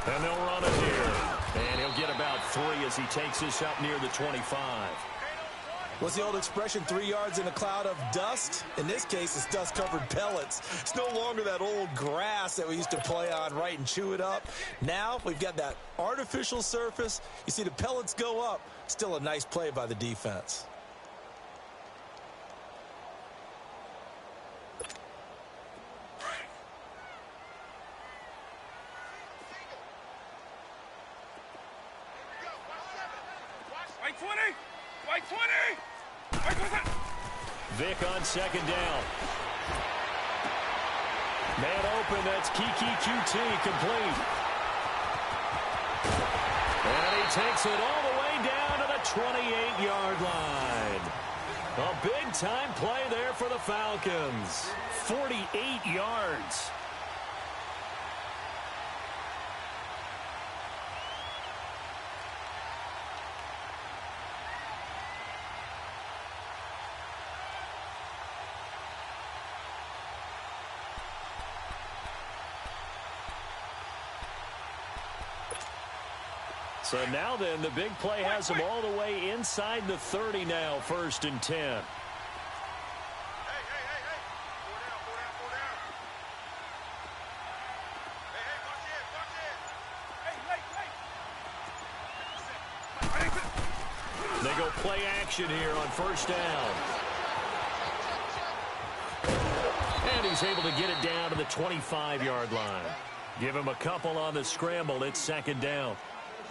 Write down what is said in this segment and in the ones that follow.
And they'll run it here. And he'll get about 3 as he takes this up near the 25. What's the old expression, 3 yards in a cloud of dust? In this case, it's dust-covered pellets. It's no longer that old grass that we used to play on, right, and chew it up. Now we've got that artificial surface. You see the pellets go up. Still a nice play by the defense. Vic on second down. Man open, that's Kiki QT complete. And he takes it all the way down to the 28-yard line. A big-time play there for the Falcons. 48 yards. So now then, the big play has him all the way inside the 30 now, 1st and 10. Hey. They go play action here on 1st down. And he's able to get it down to the 25-yard line. Give him a couple on the scramble. It's 2nd down.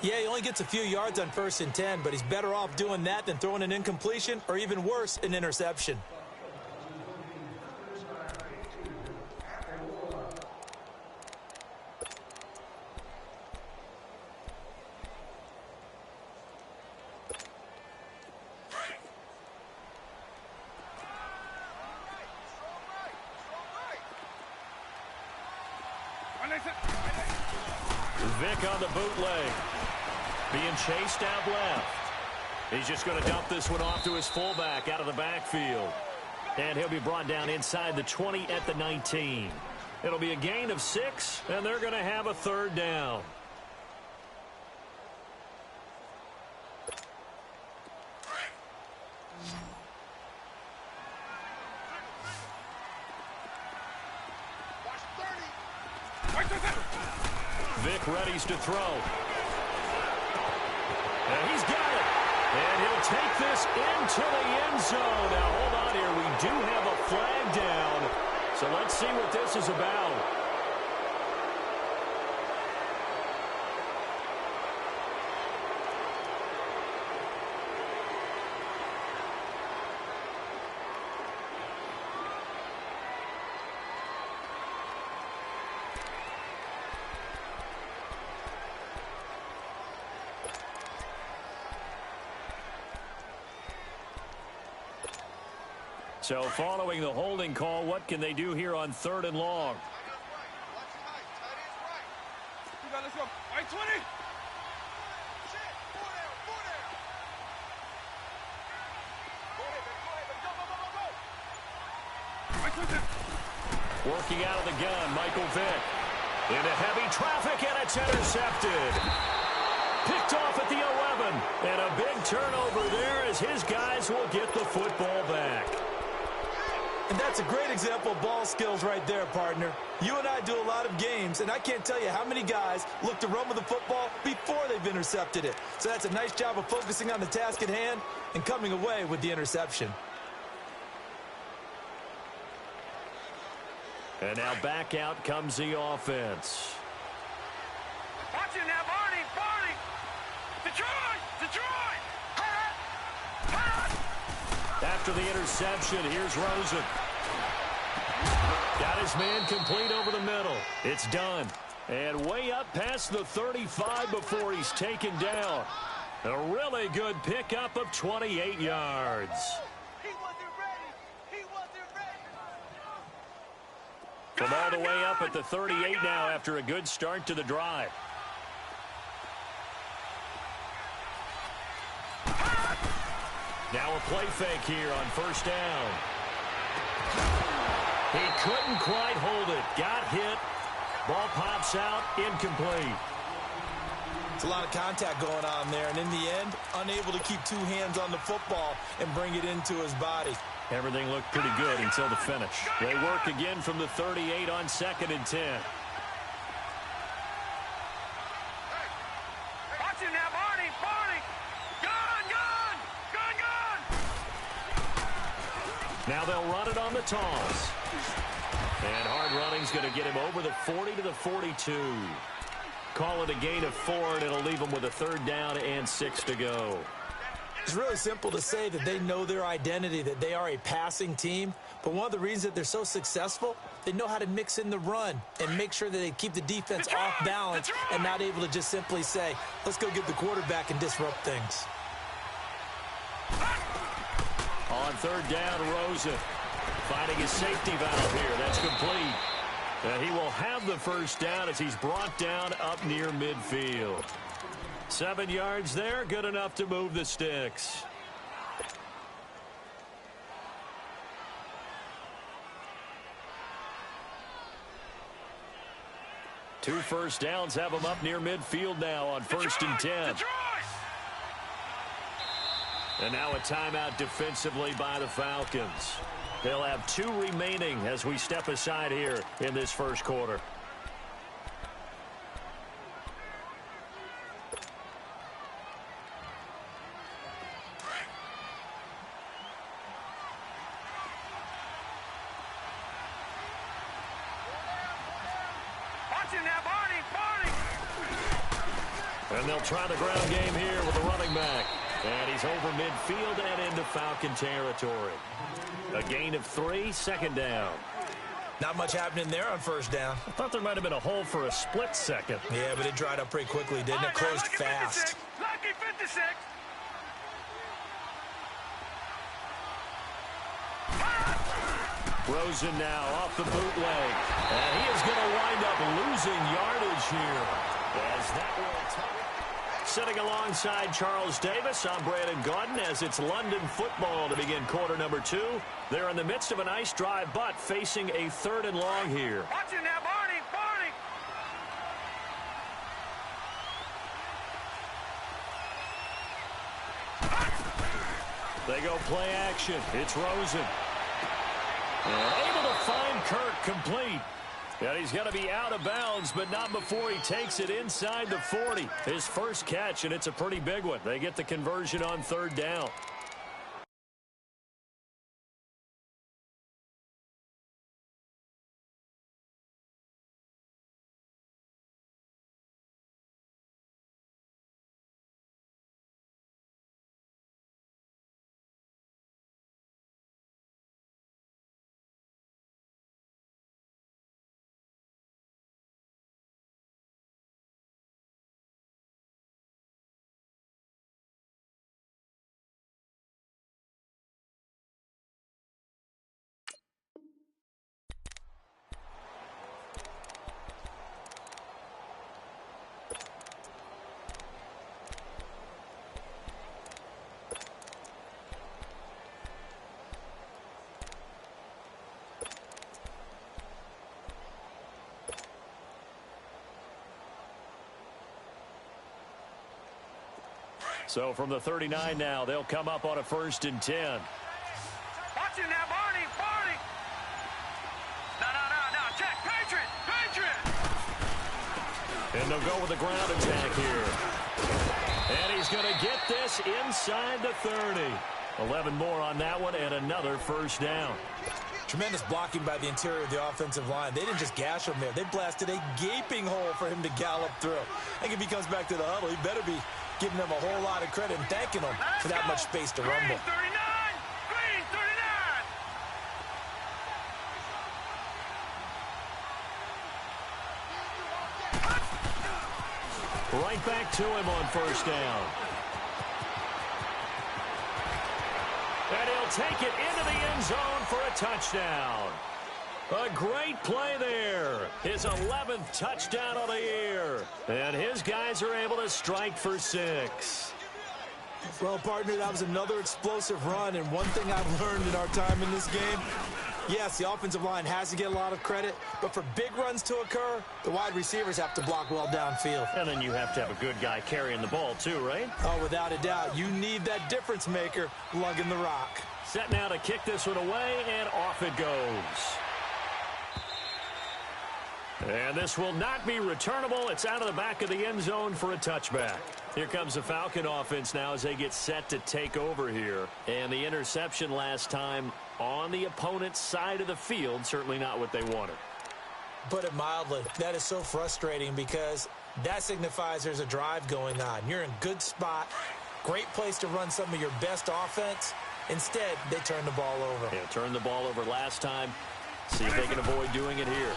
Yeah, he only gets a few yards on 1st and 10, but he's better off doing that than throwing an incompletion or even worse, an interception. Vic on the bootleg. Being chased out left. He's just going to dump this one off to his fullback out of the backfield. And he'll be brought down inside the 20 at the 19. It'll be a gain of 6, and they're going to have a 3rd down. Vic readies to throw. And he's got it. And he'll take this into the end zone. Now, hold on here. We do have a flag down. So let's see what this is about. So following the holding call, what can they do here on 3rd and long? Let's go. Right 20. Working out of the gun, Michael Vick. Into heavy traffic, and it's intercepted. Picked off at the 11. And a big turnover there as his guys will get the football back. And that's a great example of ball skills right there, partner. You and I do a lot of games, and I can't tell you how many guys look to run with the football before they've intercepted it. So that's a nice job of focusing on the task at hand and coming away with the interception. And now back out comes the offense. Watch it now, Barney! Detroit! After the interception, here's Rosen. Got his man complete over the middle. It's done. And way up past the 35 before he's taken down. A really good pickup of 28 yards. He wasn't ready. From all the way up at the 38 now after a good start to the drive. Now a play fake here on 1st down. He couldn't quite hold it. Got hit. Ball pops out. Incomplete. It's a lot of contact going on there, and in the end, unable to keep two hands on the football and bring it into his body. Everything looked pretty good until the finish. They work again from the 38 on 2nd and 10. Watch him now, Barney. Gun. Now they'll run it on the toss. And hard running's going to get him over the 40 to the 42. Call it a gain of 4, and it'll leave him with a 3rd down and 6 to go. It's really simple to say that they know their identity, that they are a passing team. But one of the reasons that they're so successful, they know how to mix in the run and make sure that they keep the defense off balance and not able to just simply say, let's go get the quarterback and disrupt things. On 3rd down, Rosen finding his safety valve here. That's complete. And he will have the 1st down as he's brought down up near midfield. 7 yards there, good enough to move the sticks. Two 1st downs have him up near midfield now on 1st and 10. And now a timeout defensively by the Falcons. They'll have 2 remaining as we step aside here in this 1st quarter. And they'll try the ground game here with the running back. And he's over midfield and into Falcon territory. A gain of 3, 2nd down. Not much happening there on 1st down. I thought there might have been a hole for a split second. Yeah, but it dried up pretty quickly, didn't it? Closed fast. Lucky 56. Rosen now off the bootleg. And he is going to wind up losing yardage here. As that will touch. Sitting alongside Charles Davis, I'm Brandon Gaudin as it's London football to begin quarter number 2. They're in the midst of a nice drive, but facing a 3rd and long here. Watch him now, Barney. They go play action. It's Rosen. And able to find Kirk complete. And he's going to be out of bounds, but not before he takes it inside the 40. His first catch, and it's a pretty big one. They get the conversion on 3rd down. So from the 39 now, they'll come up on a 1st and 10. Watch him now, Barney. No. Check. Patriot. And they'll go with the ground attack here. And he's going to get this inside the 30. 11 more on that one and another 1st down. Tremendous blocking by the interior of the offensive line. They didn't just gash him there. They blasted a gaping hole for him to gallop through. I think if he comes back to the huddle, he better be giving them a whole lot of credit and thanking them for that much space to rumble. Green 39. Right back to him on 1st down. And he'll take it into the end zone for a touchdown. A great play there. His 11th touchdown of the year. And his guys are able to strike for 6. Well, partner, that was another explosive run. And one thing I've learned in our time in this game, Yes, the offensive line has to get a lot of credit, but for big runs to occur, the wide receivers have to block well downfield. And then you have to have a good guy carrying the ball too, right? Oh, without a doubt. You need that difference maker lugging the rock. Set now to kick this one away, and off it goes. And this will not be returnable. It's out of the back of the end zone for a touchback. Here comes the Falcon offense now as they get set to take over here. And the interception last time on the opponent's side of the field, certainly not what they wanted. Put it mildly, that is so frustrating because that signifies there's a drive going on. You're in a good spot, great place to run some of your best offense. Instead, they turn the ball over. Yeah, turned the ball over last time. See if they can avoid doing it here.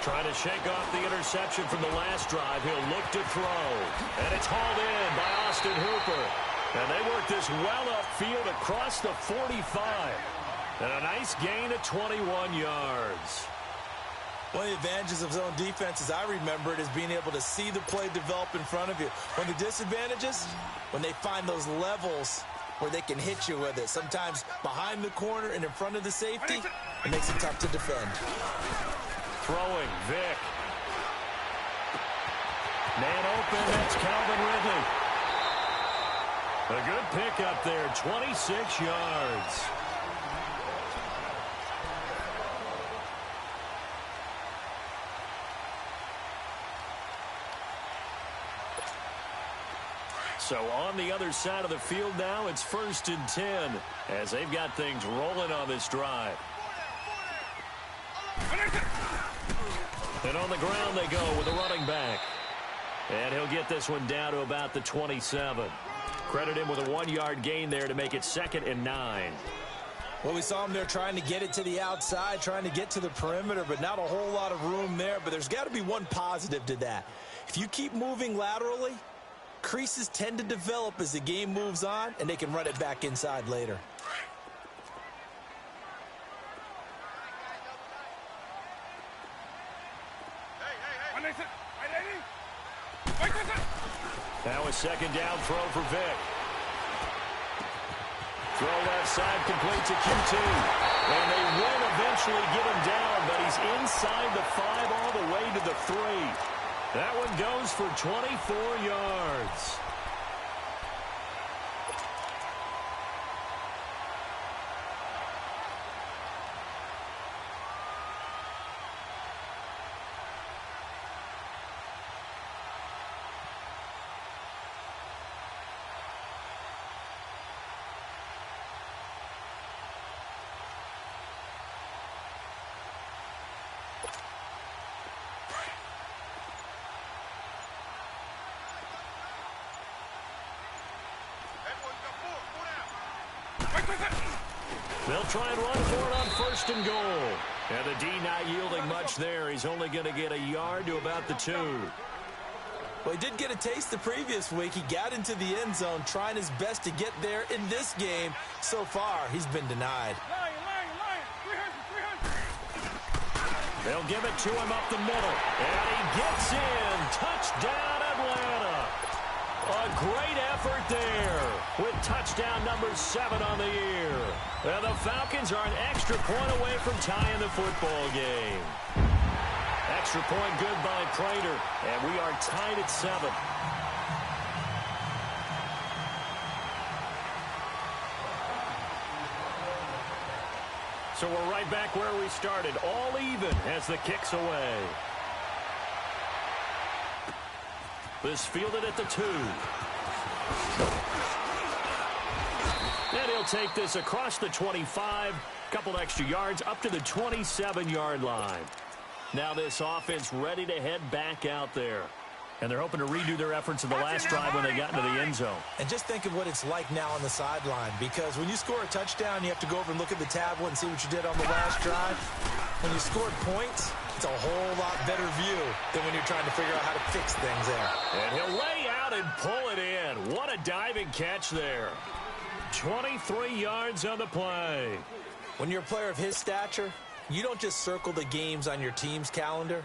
Trying to shake off the interception from the last drive. He'll look to throw. And it's hauled in by Austin Hooper. And they work this well upfield across the 45. And a nice gain of 21 yards. One of the advantages of zone defense, as I remember it, is being able to see the play develop in front of you. One of the disadvantages, when they find those levels where they can hit you with it. Sometimes behind the corner and in front of the safety, it makes it tough to defend. Throwing, Vick. Man open, that's Calvin Ridley. A good pickup there, 26 yards. So on the other side of the field now, it's 1st and 10 as they've got things rolling on this drive. And on the ground they go with a running back. And he'll get this one down to about the 27. Credit him with a 1-yard gain there to make it 2nd and 9. Well, we saw him there trying to get it to the outside, trying to get to the perimeter, but not a whole lot of room there. But there's got to be one positive to that. If you keep moving laterally, creases tend to develop as the game moves on, and they can run it back inside later. Now a 2nd down throw for Vick. Throw left side, complete to Q2. And they will eventually get him down, but he's inside the 5 all the way to the 3. That one goes for 24 yards. They'll try and run for it on 1st and goal. And the D not yielding much there. He's only going to get a yard to about the 2. Well, he did get a taste the previous week. He got into the end zone trying his best to get there in this game. So far, he's been denied. They'll give it to him up the middle. And he gets in. Touchdown, Atlanta. A great effort there with touchdown number 7 on the year. And the Falcons are an extra point away from tying the football game. Extra point good by Prater. And we are tied at 7. So we're right back where we started. All even as the kick's away. This fielded at the 2. And he'll take this across the 25. Couple extra yards up to the 27-yard line. Now this offense ready to head back out there. And they're hoping to redo their efforts in the last drive when they got into the end zone. And just think of what it's like now on the sideline, because when you score a touchdown, you have to go over and look at the tablet and see what you did on the last drive. When you scored points, it's a whole lot better view than when you're trying to figure out how to fix things there. And he'll lay out and pull it in. What a diving catch there. 23 yards on the play. When you're a player of his stature, you don't just circle the games on your team's calendar.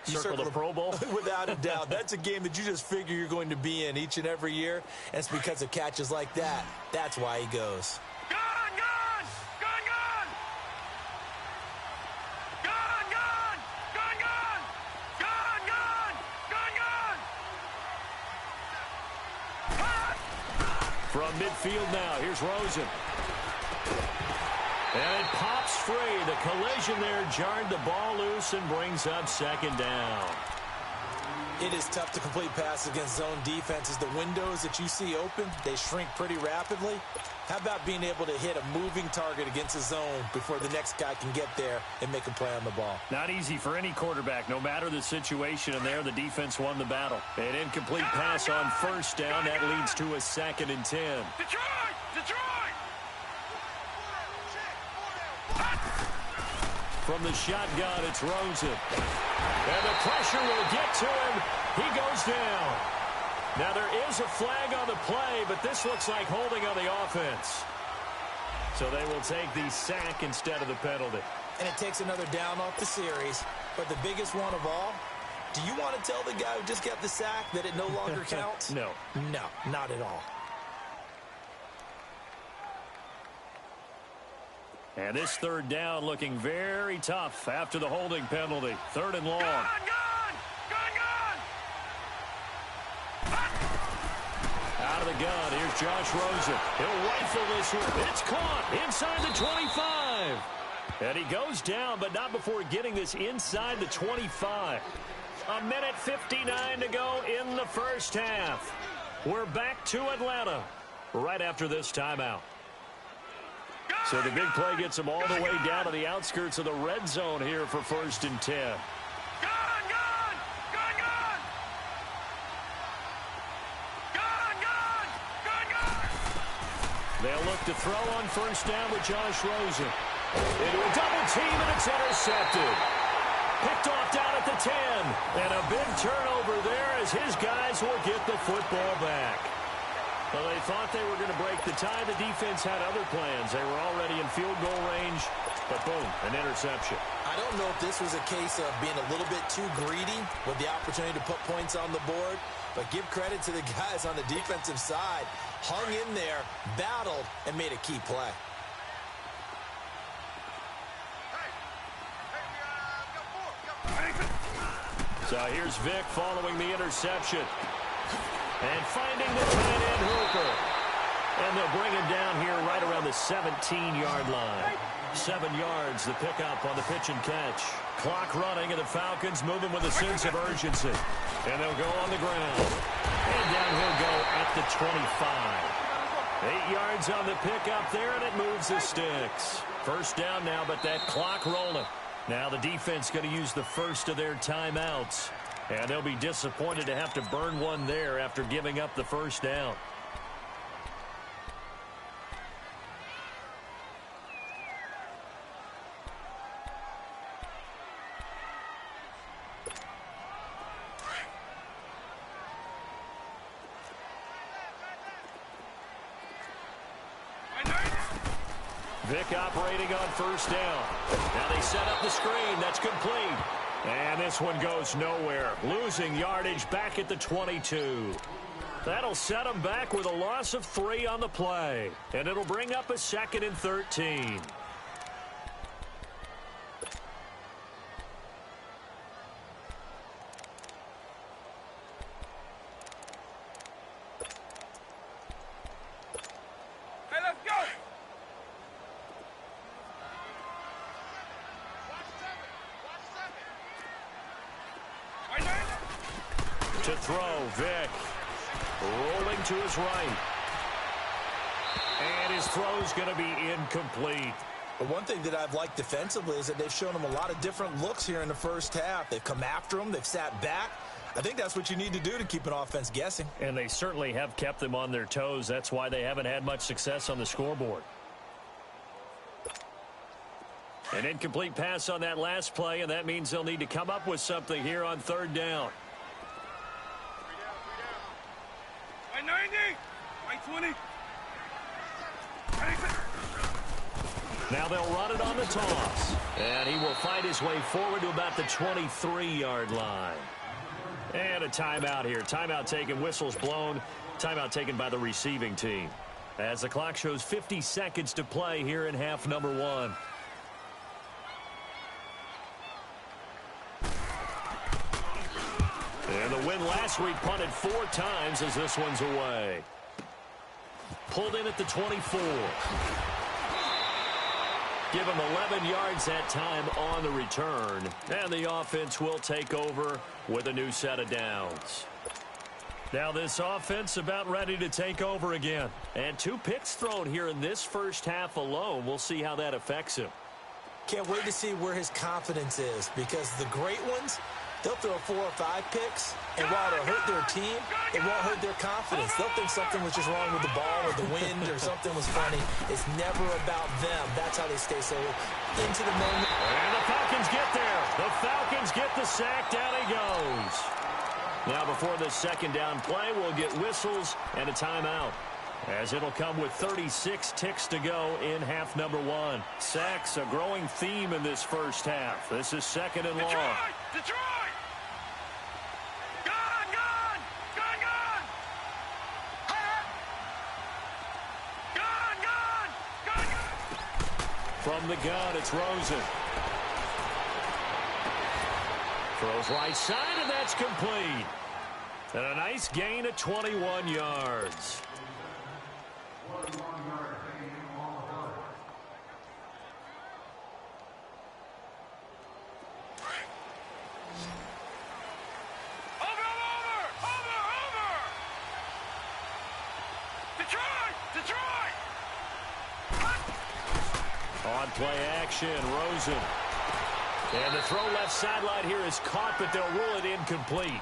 You circle the Pro Bowl? Without a doubt. That's a game that you just figure you're going to be in each and every year. And it's because of catches like that. That's why he goes. Gone! From midfield now, here's Rosen. And it pops free. The collision there jarred the ball loose and brings up second down. It is tough to complete passes against zone defenses. The windows that you see open, they shrink pretty rapidly. How about being able to hit a moving target against a zone before the next guy can get there and make a play on the ball? Not easy for any quarterback, no matter the situation. And there, the defense won the battle. An incomplete pass on first down. That leads to a 2nd and 10. Detroit! Detroit! From the shotgun, it's Rosen. And the pressure will get to him. He goes down. Now, there is a flag on the play, but this looks like holding on the offense. So they will take the sack instead of the penalty. And it takes another down off the series. But the biggest one of all, do you want to tell the guy who just got the sack that it no longer counts? No. No, not at all. And this 3rd down looking very tough after the holding penalty. 3rd and long. Gun! Out of the gun, here's Josh Rosen. He'll rifle this one. It's caught inside the 25. And he goes down, but not before getting this inside the 25. 1:59 to go in the first half. We're back to Atlanta right after this timeout. So the big play gets him all the way down to the outskirts of the red zone here for 1st and 10. They'll look to throw on first down with Josh Rosen. Into a double team, and it's intercepted. Picked off down at the 10. And a big turnover there as his guys will get the football back. Well, they thought they were going to break the tie. The defense had other plans. They were already in field goal range, but boom, an interception. I don't know if this was a case of being a little bit too greedy with the opportunity to put points on the board, but give credit to the guys on the defensive side. Hung in there, battled, and made a key play. So here's Vic following the interception. And finding the tight end Hooper. And they'll bring him down here right around the 17-yard line. 7 yards, the pickup on the pitch and catch. Clock running, and the Falcons moving with a sense of urgency. And they'll go on the ground. And down he'll go at the 25. 8 yards on the pickup there, and it moves the sticks. First down now, but that clock rolling. Now the defense going to use the first of their timeouts. And they'll be disappointed to have to burn one there after giving up the first down. Vic operating on first down. Now they set up the screen. That's complete. And this one goes nowhere. Losing yardage back at the 22. That'll set them back with a loss of 3 on the play. And it'll bring up a 2nd and 13. To throw, Vic. Rolling to his right. And his throw's going to be incomplete. But one thing that I've liked defensively is that they've shown him a lot of different looks here in the first half. They've come after him. They've sat back. I think that's what you need to do to keep an offense guessing. And they certainly have kept them on their toes. That's why they haven't had much success on the scoreboard. An incomplete pass on that last play, and that means they'll need to come up with something here on 3rd down. 90, 20. Now they'll run it on the toss. And he will fight his way forward to about the 23-yard line. And a timeout here. Timeout taken, whistles blown. Timeout taken by the receiving team. As the clock shows 50 seconds to play here in half number 1. And the win last week punted 4 times as this one's away. pulled in at the 24. Give him 11 yards that time on the return. And the offense will take over with a new set of downs. Now this offense about ready to take over again. And 2 picks thrown here in this first half alone. We'll see how that affects him. Can't wait to see where his confidence is, because the great ones, they'll throw 4 or 5 picks, and while it'll hurt their team, it won't hurt their confidence. They'll think something was just wrong with the ball or the wind or something was funny. It's never about them. That's how they stay so into the moment. And the Falcons get there. The Falcons get the sack. Down he goes. Now before the second down play, we'll get whistles and a timeout, as it'll come with 36 ticks to go in half number 1. Sacks, a growing theme in this first half. This is second and long. Detroit! Gone! Gone! Gone! Gone! Gone! Gone! Gone! From the gun, it's Rosen. Throws right side, and that's complete. And a nice gain of 21 yards. On play action, Rosen. And the throw left sideline here is caught, but they'll rule it incomplete.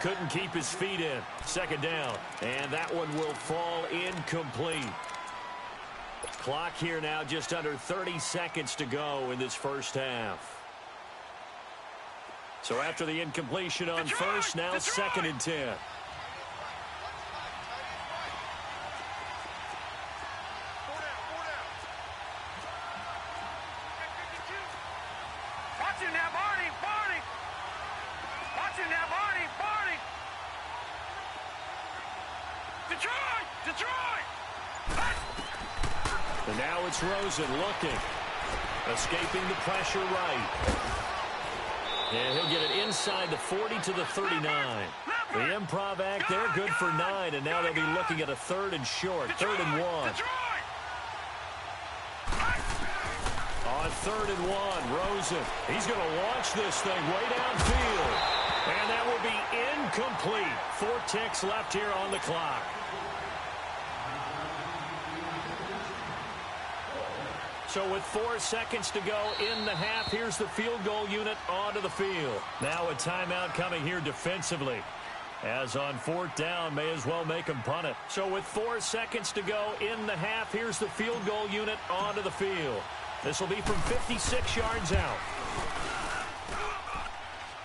Couldn't keep his feet in. Second down. And that one will fall incomplete. Clock here now, just under 30 seconds to go in this first half. So after the incompletion on first, now second and 10. And now it's Rosen looking. Escaping the pressure right. And he'll get it inside the 40 to the 39. The improv act there, good for 9. And now they'll be looking at a 3rd and short. 3rd and 1. On 3rd and 1, Rosen. He's going to launch this thing way downfield. And that will be incomplete. 4 ticks left here on the clock. So with 4 seconds to go in the half, here's the field goal unit onto the field. Now a timeout coming here defensively. As on 4th down, may as well make him punt it. So with 4 seconds to go in the half, here's the field goal unit onto the field. This will be from 56 yards out.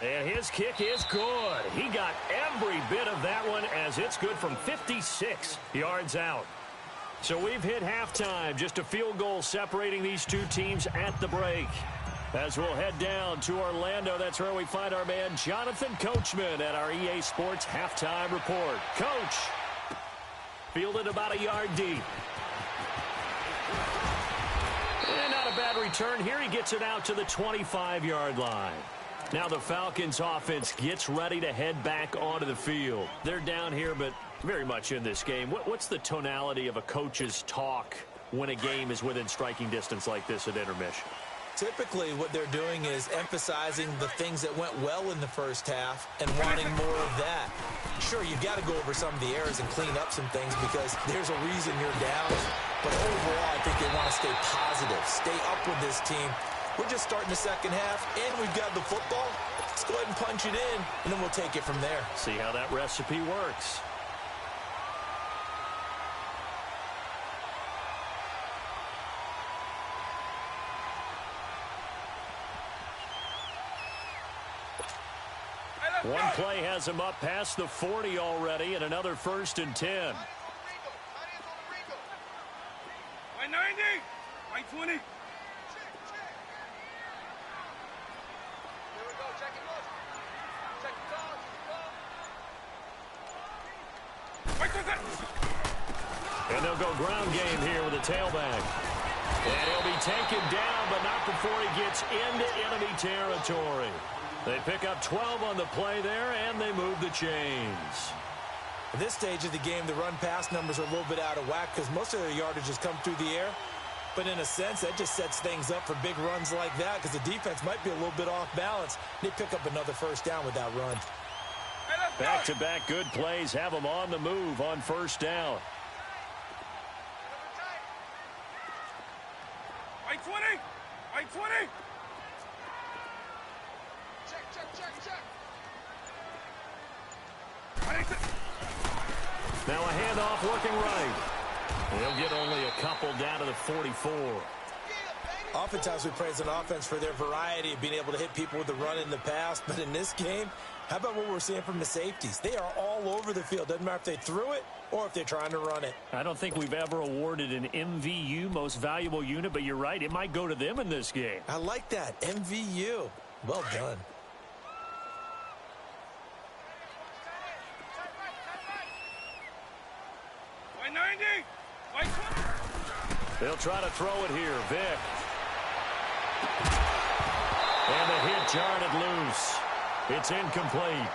And his kick is good. He got every bit of that one, as it's good from 56 yards out. So we've hit halftime. Just a field goal separating these 2 teams at the break. As we'll head down to Orlando, that's where we find our man Jonathan Coachman at our EA Sports Halftime Report. Coach, fielded about a yard deep. And not a bad return here. He gets it out to the 25-yard line. Now the Falcons offense gets ready to head back onto the field. They're down here, but very much in this game. What's the tonality of a coach's talk when a game is within striking distance like this at intermission? Typically, what they're doing is emphasizing the things that went well in the first half and wanting more of that. Sure, you've got to go over some of the errors and clean up some things because there's a reason you're down. But overall, I think they want to stay positive, stay up with this team. We're just starting the second half, and we've got the football. Let's go ahead and punch it in, and then we'll take it from there. See how that recipe works. One play has him up past the 40 already, and another 1st and 10. By 90, by 20. Here we go, check it out. Check it out. And they'll go ground game here with a tailback. And he'll be taken down, but not before he gets into enemy territory. They pick up 12 on the play there, and they move the chains. At this stage of the game, the run-pass numbers are a little bit out of whack because most of their yardage has come through the air. But in a sense, that just sets things up for big runs like that because the defense might be a little bit off balance. They pick up another first down with that run. Back-to-back good plays have them on the move on first down. Right 20! Right 20! Check. Now a handoff working right. They'll get only a couple down to the 44. Oftentimes we praise an offense for their variety of being able to hit people with the run in the pass. But in this game, how about what we're seeing from the safeties? They are all over the field. Doesn't matter if they threw it or if they're trying to run it. I don't think we've ever awarded an MVU, most valuable unit, but you're right. It might go to them in this game. I like that. MVU. Well done. Right 90! Right 20! They'll try to throw it here. Vick. And the hit jarred loose. It's incomplete.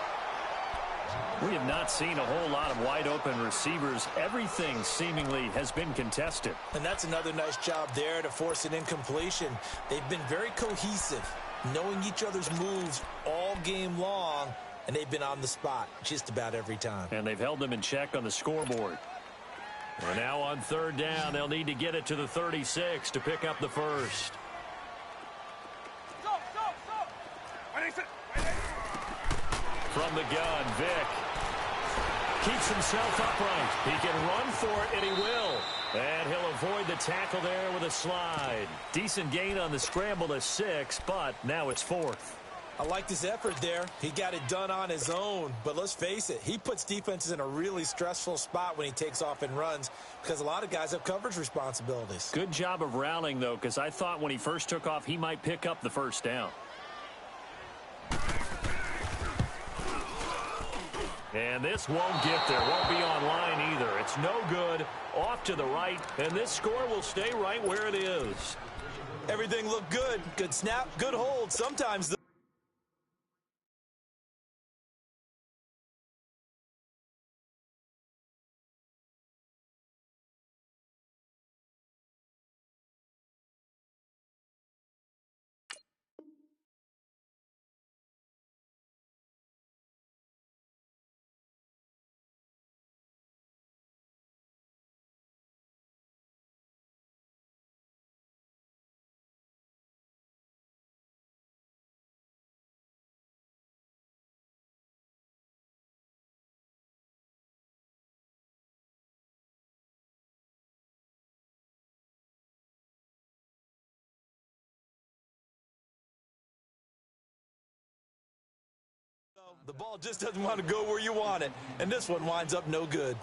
We have not seen a whole lot of wide-open receivers. Everything seemingly has been contested. And that's another nice job there to force an incompletion. They've been very cohesive, knowing each other's moves all game long, and they've been on the spot just about every time. And they've held them in check on the scoreboard. And now on third down, they'll need to get it to the 36 to pick up the first. Stop! From the gun, Vick keeps himself upright. He can run for it, and he will. And he'll avoid the tackle there with a slide. Decent gain on the scramble to 6, but now it's 4th. I liked his effort there. He got it done on his own. But let's face it, he puts defenses in a really stressful spot when he takes off and runs because a lot of guys have coverage responsibilities. Good job of rallying, though, because I thought when he first took off, he might pick up the first down. And this won't get there. Won't be online either. It's no good. Off to the right. And this score will stay right where it is. Everything looked good. Good snap, good hold. Sometimes the ball just doesn't want to go where you want it. And this one winds up no good.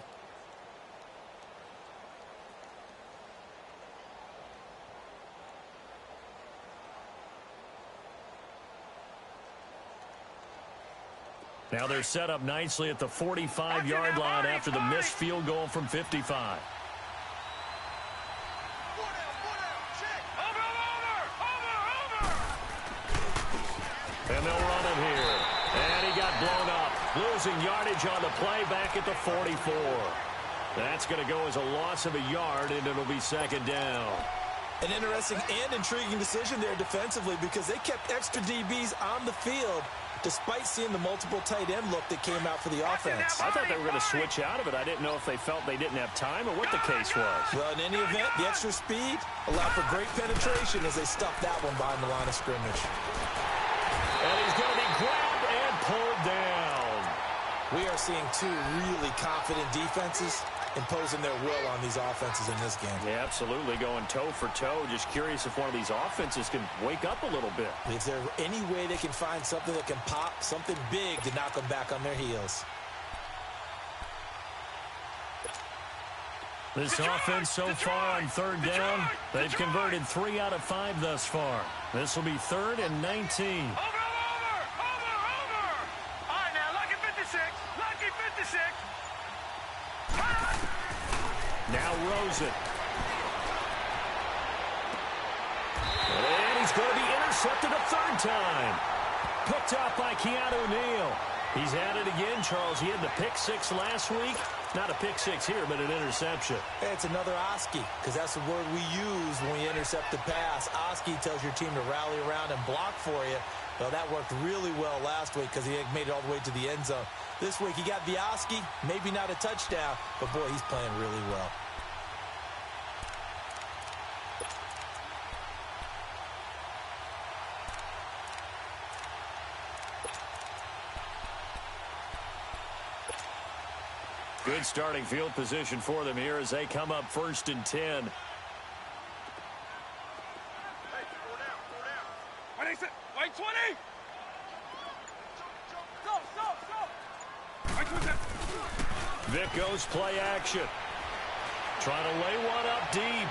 Now they're set up nicely at the 45-yard line after the missed field goal from 55. And they'll run it here. And he got blown up. Losing yardage on the play back at the 44. That's going to go as a loss of a yard, and it'll be second down. An interesting and intriguing decision there defensively because they kept extra DBs on the field despite seeing the multiple tight end look that came out for the offense. I thought they were going to switch out of it. I didn't know if they felt they didn't have time or what the case was. Well, in any event, the extra speed allowed for great penetration as they stuffed that one behind the line of scrimmage. And he's going to be grabbed and pulled down. We are seeing two really confident defenses imposing their will on these offenses in this game. Yeah, absolutely, going toe for toe. Just curious if one of these offenses can wake up a little bit. Is there any way they can find something that can pop, something big to knock them back on their heels? This offense so far on third down, they've converted 3 out of 5 thus far. This will be 3rd and 19. Over! All right, now, lucky 56. Lucky 56. Now Rosen. And he's going to be intercepted a 3rd time. Picked up by Keanu Neal. He's at it again, Charles. He had the pick six last week. Not a pick six here, but an interception. Hey, it's another Oski, because that's the word we use when we intercept the pass. Oski tells your team to rally around and block for you. Well, that worked really well last week because he made it all the way to the end zone. This week, he got the Oski, maybe not a touchdown, but, boy, he's playing really well. Good starting field position for them here as they come up 1st and 10. Hey, 4 down, 4 down. White 20! Vic goes play action. Trying to lay one up deep.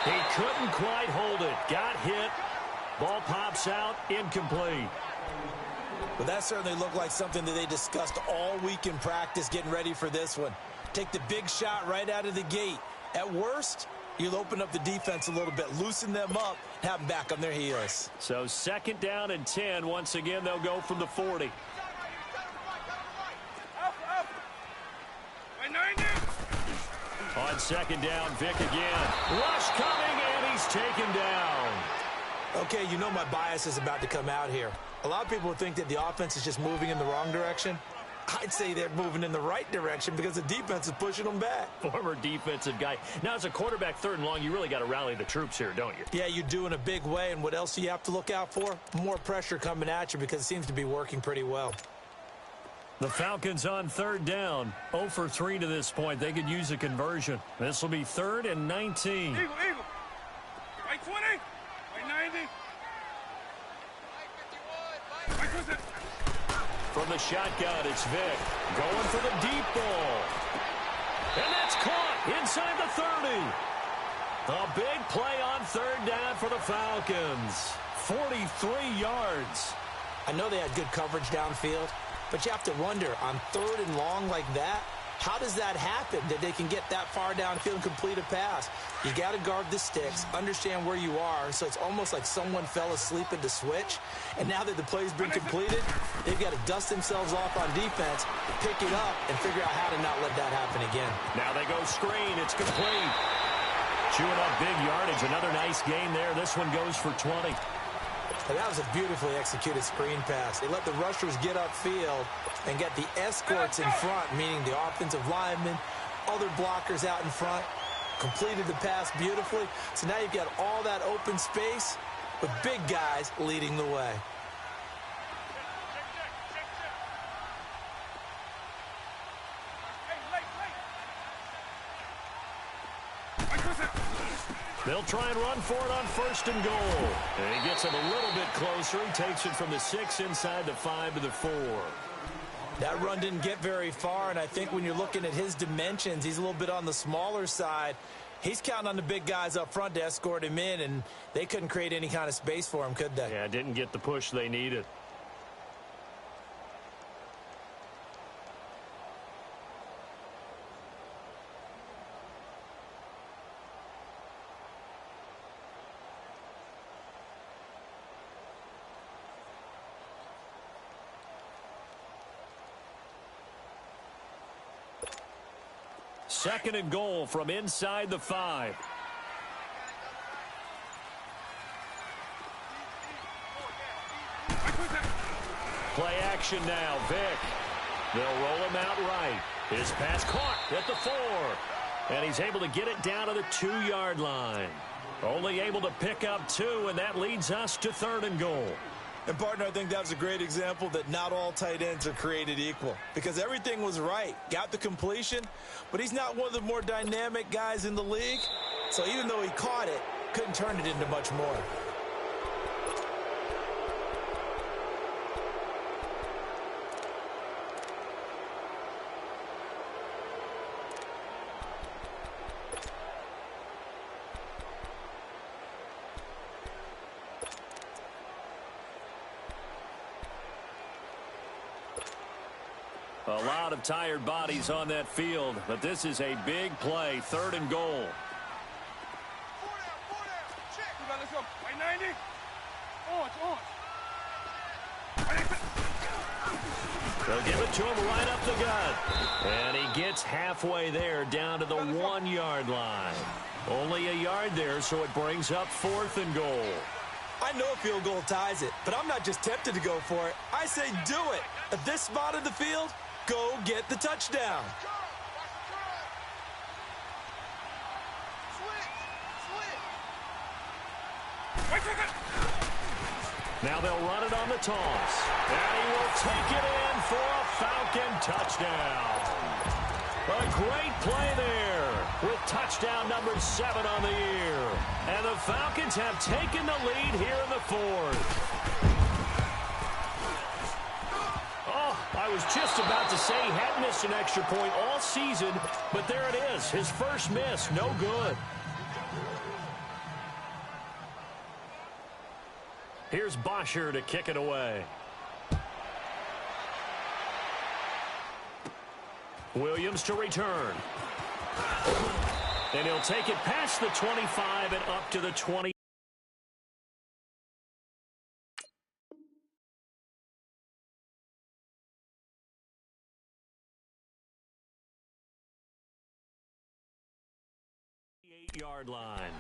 He couldn't quite hold it. Got hit. Ball pops out. Incomplete. But that certainly looked like something that they discussed all week in practice getting ready for this one. Take the big shot right out of the gate. At worst, you'll open up the defense a little bit, loosen them up, have them back on their heels. So 2nd down and 10. Once again, they'll go from the 40. On 2nd down, Vic again. Rush coming, and he's taken down. Okay, you know my bias is about to come out here. A lot of people think that the offense is just moving in the wrong direction. I'd say they're moving in the right direction because the defense is pushing them back. Former defensive guy. Now, as a quarterback 3rd and long, you really got to rally the troops here, don't you? Yeah, you do in a big way. And what else do you have to look out for? More pressure coming at you because it seems to be working pretty well. The Falcons on 3rd down. 0 for 3 to this point. They could use a conversion. This will be 3rd and 19. Eagle. White 20. White 90. White 50. From the shotgun, it's Vic. Going for the deep ball. And that's caught inside the 30. A big play on 3rd down for the Falcons. 43 yards. I know they had good coverage downfield, but you have to wonder, on 3rd and long like that, how does that happen that they can get that far downfield and complete a pass? You got to guard the sticks, understand where you are, so it's almost like someone fell asleep at the switch, and now that the play's been completed, they've got to dust themselves off on defense, pick it up, and figure out how to not let that happen again. Now they go screen. It's complete. Chewing up big yardage. Another nice gain there. This one goes for 20. And that was a beautifully executed screen pass. They let the rushers get upfield and get the escorts in front, meaning the offensive linemen, other blockers out in front, completed the pass beautifully. So now you've got all that open space with big guys leading the way. They'll try and run for it on 1st and goal. And he gets him a little bit closer. He takes it from the 6 inside the 5 to the 4. That run didn't get very far, and I think when you're looking at his dimensions, he's a little bit on the smaller side. He's counting on the big guys up front to escort him in, and they couldn't create any kind of space for him, could they? Yeah, didn't get the push they needed. Second and goal from inside the 5. Play action now. Vic. They'll roll him out right. His pass caught at the 4. And he's able to get it down to the 2-yard line. Only able to pick up 2, and that leads us to 3rd and goal. And, partner, I think that was a great example that not all tight ends are created equal because everything was right. Got the completion, but he's not one of the more dynamic guys in the league. So even though he caught it, couldn't turn it into much more. A lot of tired bodies on that field, but this is a big play. 3rd and goal. 4 down. Check. Let's go. White 90. On. They'll give it to him right up the gut. And he gets halfway there, down to the 1-yard line. Only a yard there, so it brings up 4th and goal. I know a field goal ties it, but I'm not just tempted to go for it. I say do it. At this spot of the field, go get the touchdown. Now they'll run it on the toss. And he will take it in for a Falcon touchdown. A great play there with touchdown number 7 on the year. And the Falcons have taken the lead here in the 4th. Oh, I was just about to say he hadn't missed an extra point all season, but there it is. His first miss, no good. Here's Bosher to kick it away. Williams to return. And he'll take it past the 25 and up to the 20. Yard line.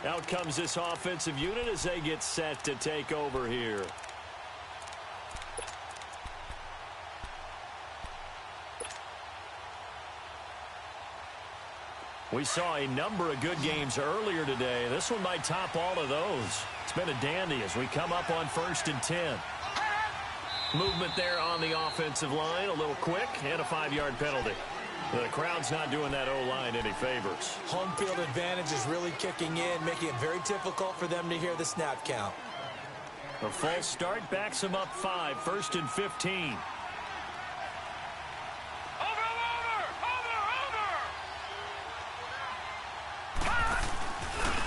Out comes this offensive unit as they get set to take over here. We saw a number of good games earlier today. This one might top all of those. It's been a dandy as we come up on 1st and 10. Movement there on the offensive line, a little quick, and a 5-yard penalty. The crowd's not doing that O-line any favors. Home field advantage is really kicking in, making it very difficult for them to hear the snap count. A false start backs them up 5, 1st and 15.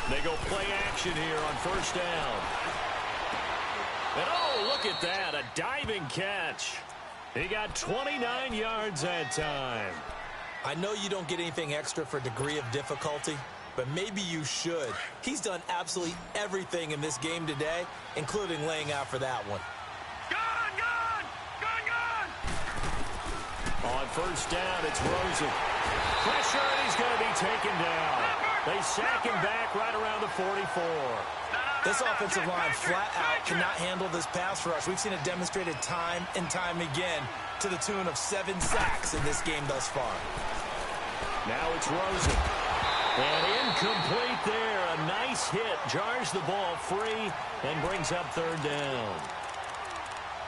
They go play action here on 1st down. And oh, look at that, a diving catch. He got 29 yards that time. I know you don't get anything extra for degree of difficulty, but maybe you should. He's done absolutely everything in this game today, including laying out for that one. On 1st down, it's Rosen. Pressure, and he's going to be taken down. They sack him back right around the 44. This offensive line flat out cannot handle this pass rush. We've seen it demonstrated time and time again to the tune of 7 sacks in this game thus far. Now it's Rosen. And incomplete there. A nice hit. Jars the ball free and brings up 3rd down.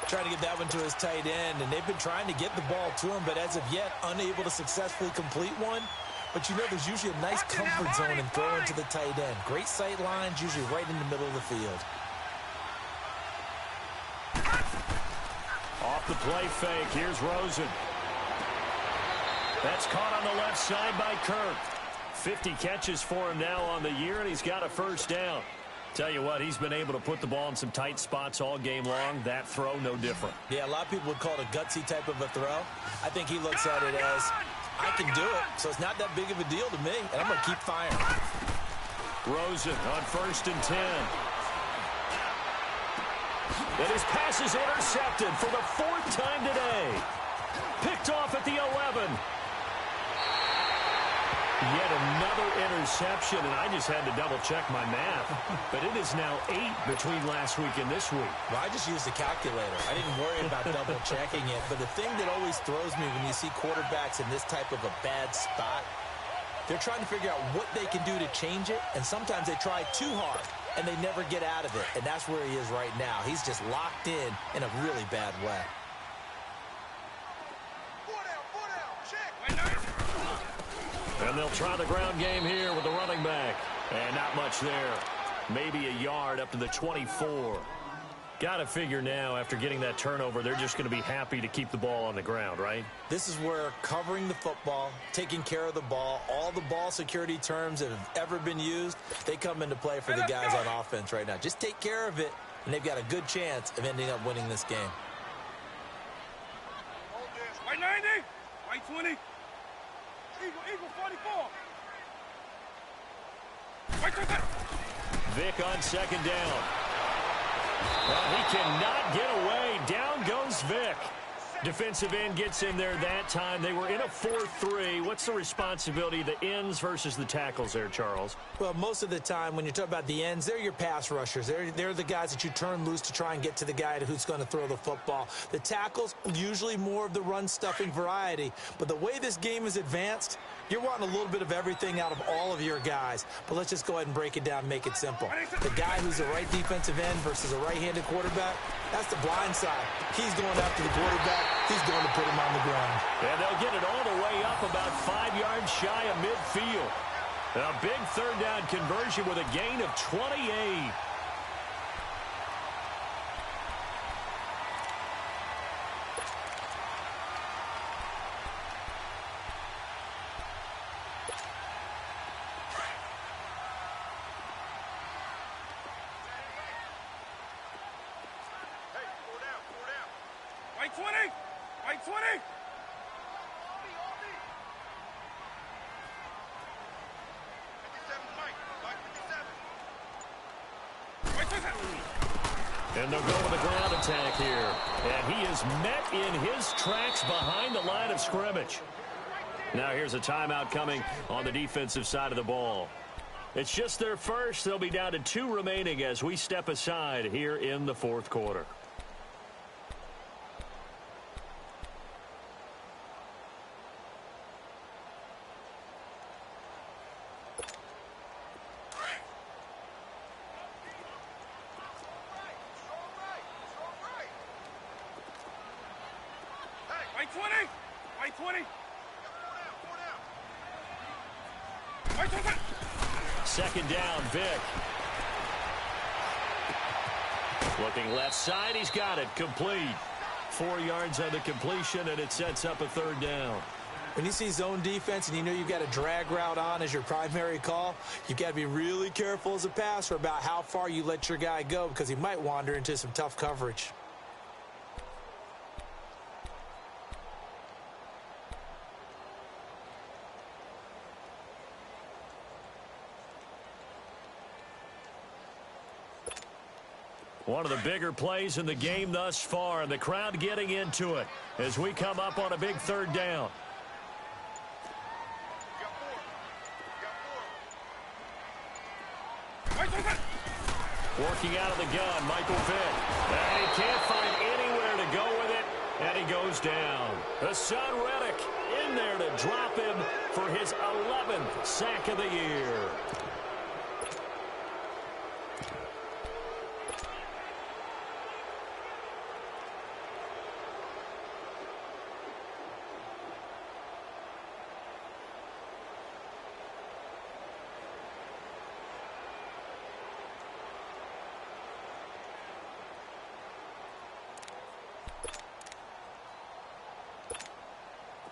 Trying to get that one to his tight end, and they've been trying to get the ball to him, but as of yet, unable to successfully complete one. But you know there's usually a nice comfort zone in throwing to the tight end. Great sight lines, usually right in the middle of the field. Off the play fake, here's Rosen. That's caught on the left side by Kirk. 50 catches for him now on the year, and he's got a 1st down. Tell you what, he's been able to put the ball in some tight spots all game long. That throw, no different. Yeah, a lot of people would call it a gutsy type of a throw. I think he looks at it as, I can do it, so it's not that big of a deal to me, and I'm going to keep firing. Rosen on 1st and 10. And his pass is intercepted for the 4th time today. Picked off at the 11. Yet another interception, and I just had to double-check my math. But it is now 8 between last week and this week. Well, I just used a calculator. I didn't worry about double-checking it. But the thing that always throws me when you see quarterbacks in this type of a bad spot, they're trying to figure out what they can do to change it, and sometimes they try too hard, and they never get out of it. And that's where he is right now. He's just locked in a really bad way. And they'll try the ground game here with the running back. And not much there. Maybe a yard up to the 24. Got to figure now, after getting that turnover, they're just going to be happy to keep the ball on the ground, right? This is where covering the football, taking care of the ball, all the ball security terms that have ever been used, they come into play for the guys on offense right now. Just take care of it, and they've got a good chance of ending up winning this game. White 90, white 20. Eagle 44. Vic on 2nd down. Well, he cannot get away. Down goes Vic. Defensive end gets in there that time. They were in a 4-3. What's the responsibility of the ends versus the tackles there, Charles? Well, most of the time when you talk about the ends, they're your pass rushers. They're the guys that you turn loose to try and get to the guy who's going to throw the football. The tackles, usually more of the run-stuffing variety. But the way this game is advanced, you're wanting a little bit of everything out of all of your guys. But let's just go ahead and break it down and make it simple. The guy who's a right defensive end versus a right-handed quarterback, that's the blind side. He's going after the quarterback. He's going to put him on the ground. And they'll get it all the way up about 5 yards shy of midfield. A big third down conversion with a gain of 28. White 20! White 20! And they'll go with a ground attack here. And he is met in his tracks behind the line of scrimmage. Now here's a timeout coming on the defensive side of the ball. It's just their first. They'll be down to 2 remaining as we step aside here in the fourth quarter. White 20! White 20! White 20! Second down, Vic. Looking left side, he's got it, complete. 4 yards on the completion, and it sets up a third down. When you see zone defense and you know you've got a drag route on as your primary call, you've got to be really careful as a passer about how far you let your guy go because he might wander into some tough coverage. One of the bigger plays in the game thus far, and the crowd getting into it as we come up on a big third down. Working out of the gun, Michael Vick. And he can't find anywhere to go with it, and he goes down. Hassan Reddick in there to drop him for his 11th sack of the year.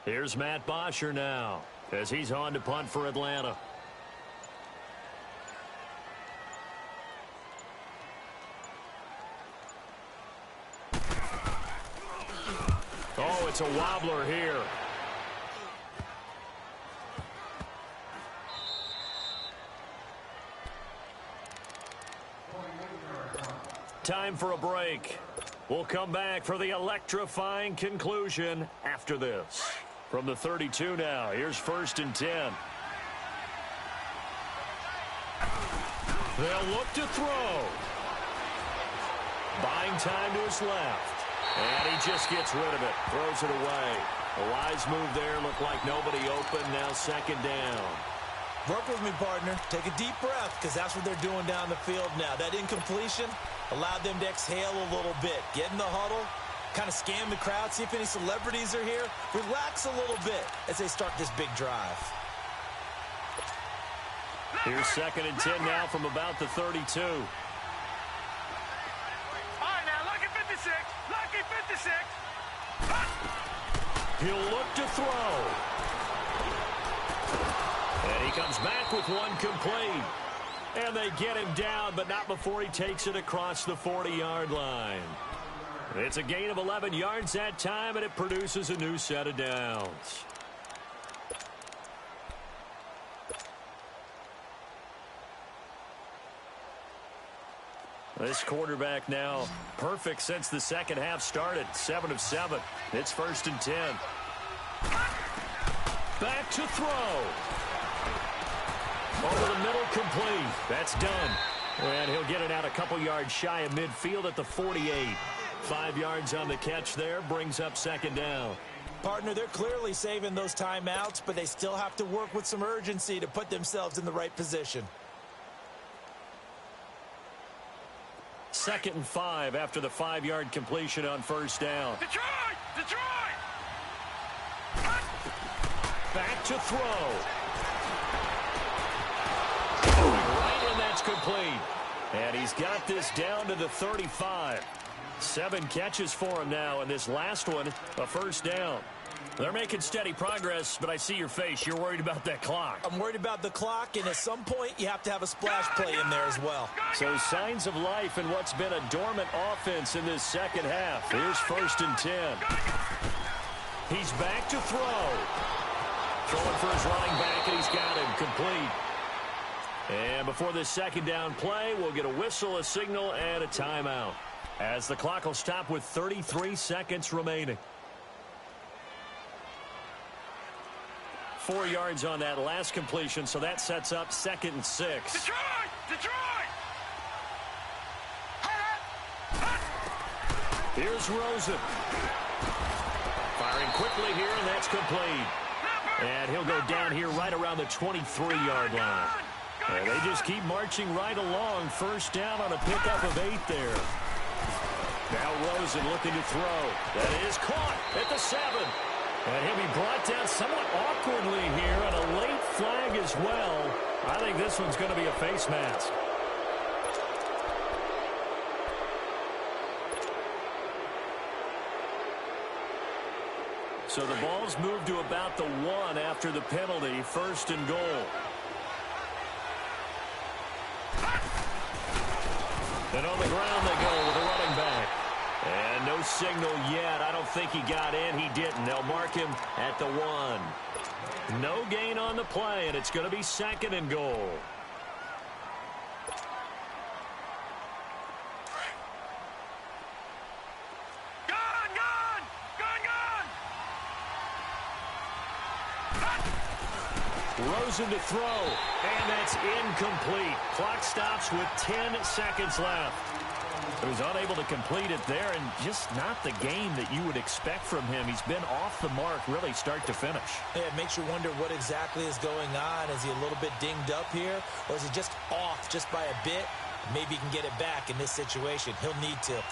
Here's Matt Bosher now as he's on to punt for Atlanta. Oh, it's a wobbler here. Time for a break. We'll come back for the electrifying conclusion after this. From the 32 now, here's 1st and 10. They'll look to throw. Buying time to his left. And he just gets rid of it. Throws it away. A wise move there. Looked like nobody open. Now 2nd down. Work with me, partner. Take a deep breath because that's what they're doing down the field now. That incompletion allowed them to exhale a little bit. Get in the huddle. Kind of scan the crowd, see if any celebrities are here. Relax a little bit as they start this big drive. Here's 2nd and 10 now from about the 32. All right, now, lucky 56. Lucky 56. He'll look to throw. And he comes back with one complete. And they get him down, but not before he takes it across the 40-yard line. It's a gain of 11 yards that time, and it produces a new set of downs. This quarterback now perfect since the second half started. 7 of 7. It's 1st and 10. Back to throw. Over the middle, complete. That's done. And he'll get it out a couple yards shy of midfield at the 48. 5 yards on the catch there, brings up 2nd down. Partner, they're clearly saving those timeouts, but they still have to work with some urgency to put themselves in the right position. 2nd and 5 after the 5-yard completion on 1st down. Detroit! Detroit! Back to throw. Right, and that's complete. And he's got this down to the 35. 7 catches for him now, and this last one, a 1st down. They're making steady progress, but I see your face. You're worried about that clock. I'm worried about the clock, and at some point, you have to have a splash play in there as well. So signs of life in what's been a dormant offense in this second half. Here's 1st and 10. He's back to throw. Throwing for his running back, and he's got him complete. And before this 2nd down play, we'll get a whistle, a signal, and a timeout, as the clock will stop with 33 seconds remaining. 4 yards on that last completion, so that sets up 2nd and 6. Detroit! Detroit! Here's Rosen. Firing quickly here, and that's complete. And he'll go down here right around the 23-yard line. And they just keep marching right along. 1st down on a pickup of 8 there. Now Rosen looking to throw. That is caught at the 7. And he'll be brought down somewhat awkwardly here, and a late flag as well. I think this one's going to be a face mask. So the ball's moved to about the 1 after the penalty. 1st and goal. And on the ground they go with a running back. And no signal yet. I don't think he got in. He didn't. They'll mark him at the 1. No gain on the play, and it's going to be 2nd and goal. Gone! Gone! Gone! Gone! Rosen to throw, and that's incomplete. Clock stops with 10 seconds left. He was unable to complete it there, and just not the game that you would expect from him. He's been off the mark really start to finish. Yeah, it makes you wonder what exactly is going on. Is he a little bit dinged up here, or is he just off just by a bit? Maybe he can get it back in this situation. He'll need to.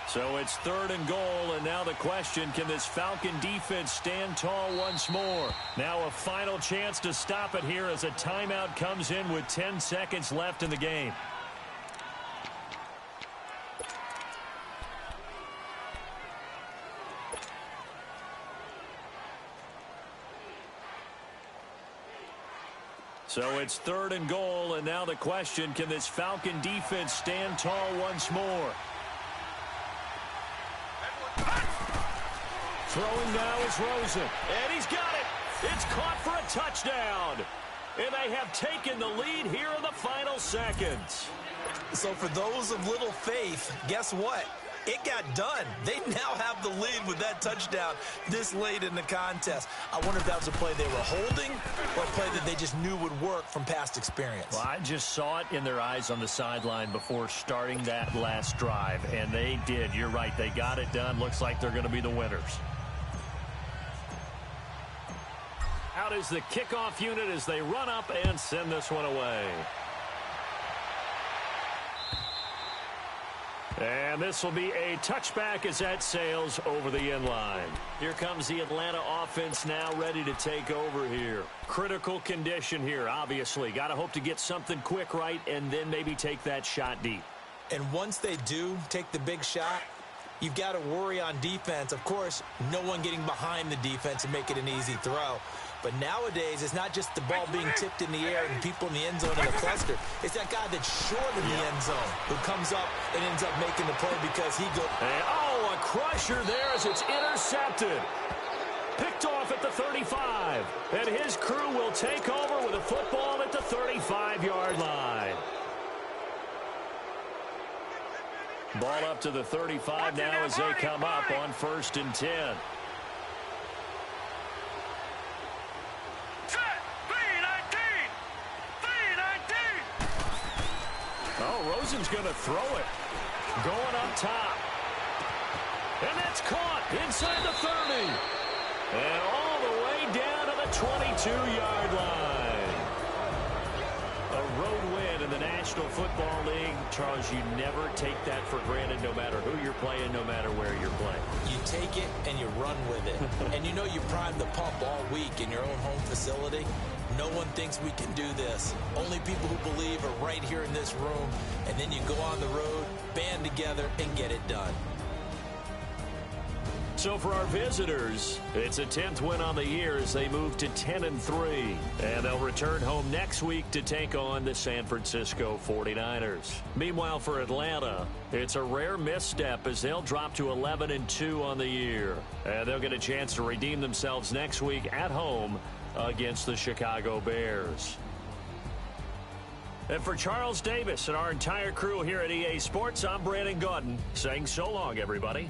So it's 3rd and goal, and now the question, can this Falcon defense stand tall once more? Now a final chance to stop it here as a timeout comes in with 10 seconds left in the game. So it's 3rd and goal, and now the question, can this Falcon defense stand tall once more? Throwing now is Rosen, and he's got it. It's caught for a touchdown. And they have taken the lead here in the final seconds. So for those of little faith, guess what? It got done. They now have the lead with that touchdown this late in the contest. I wonder if that was a play they were holding or a play that they just knew would work from past experience. Well, I just saw it in their eyes on the sideline before starting that last drive, and they did. You're right. They got it done. Looks like they're going to be the winners. Out is the kickoff unit as they run up and send this one away. And this will be a touchback as that sails over the end line. Here comes the Atlanta offense now ready to take over here. Critical condition here, obviously. Got to hope to get something quick right and then maybe take that shot deep. And once they do take the big shot, you've got to worry on defense. Of course, no one getting behind the defense and make it an easy throw. But nowadays, it's not just the ball being tipped in the air and people in the end zone in a cluster. It's that guy that's short of the end zone who comes up and ends up making the play because he goes. And, oh, a crusher there as it's intercepted. Picked off at the 35. And his crew will take over with a football at the 35-yard line. Ball up to the 35 now as they come up on 1st and 10. Oh, Rosen's going to throw it. Going up top. And that's caught inside the 30. And all the way down to the 22-yard line. A road win in the National Football League. Charles, you never take that for granted no matter who you're playing, no matter where you're playing. You take it and you run with it. And you know you primed the pump all week in your own home facility. No one thinks we can do this. Only people who believe are right here in this room. And then you go on the road, band together, and get it done. So for our visitors, it's a 10th win on the year as they move to 10-3. And they'll return home next week to take on the San Francisco 49ers. Meanwhile, for Atlanta, it's a rare misstep as they'll drop to 11-2 on the year. And they'll get a chance to redeem themselves next week at home against the Chicago Bears. And for Charles Davis and our entire crew here at EA Sports, I'm Brandon Gaudin saying so long, everybody.